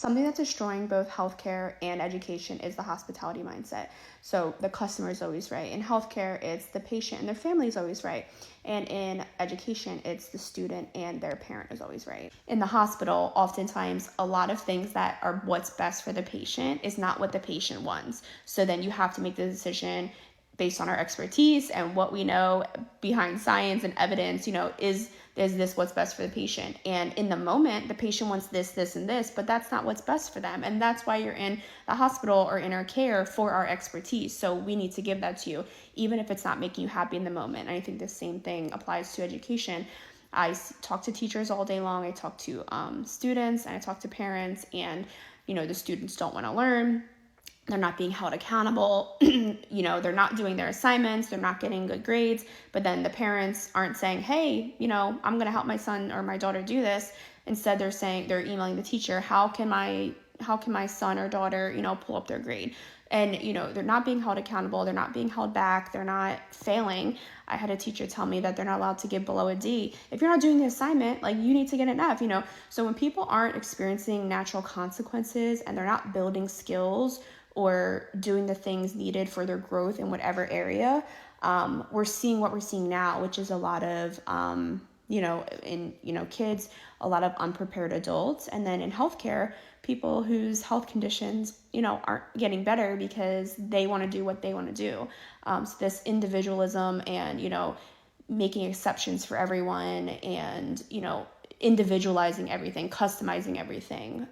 Something that's destroying both healthcare and education is the hospitality mindset. So the customer is always right. In healthcare, it's the patient and their family is always right. And in education, it's the student and their parent is always right. In the hospital, oftentimes, a lot of things that are what's best for the patient is not what the patient wants. So then you have to make the decision based on our expertise and what we know behind science and evidence, is this what's best for the patient? And in the moment, the patient wants this, this, and this, but that's not what's best for them. And that's why you're in the hospital or in our care for our expertise. So we need to give that to you, even if it's not making you happy in the moment. And I think the same thing applies to education. I talk to teachers all day long. I talk to students and I talk to parents, and, the students don't want to learn. They're not being held accountable. They're not doing their assignments. They're not getting good grades. But then the parents aren't saying, hey, I'm going to help my son or my daughter do this. Instead, they're emailing the teacher, how can my son or daughter, pull up their grade? And, they're not being held accountable. They're not being held back. They're not failing. I had a teacher tell me that they're not allowed to give below a D. If you're not doing the assignment, you need to get an F, So when people aren't experiencing natural consequences and they're not building skills or doing the things needed for their growth in whatever area, we're seeing what we're seeing now, which is a lot of, kids, a lot of unprepared adults. And then in healthcare, people whose health conditions, aren't getting better because they want to do what they want to do. So this individualism and, making exceptions for everyone and, individualizing everything, customizing everything,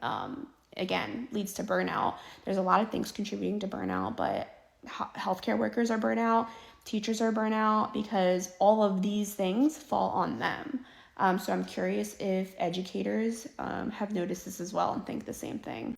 again, leads to burnout. There's a lot of things contributing to burnout, but healthcare workers are burnout, teachers are burnout, because all of these things fall on them. So I'm curious if educators have noticed this as well and think the same thing.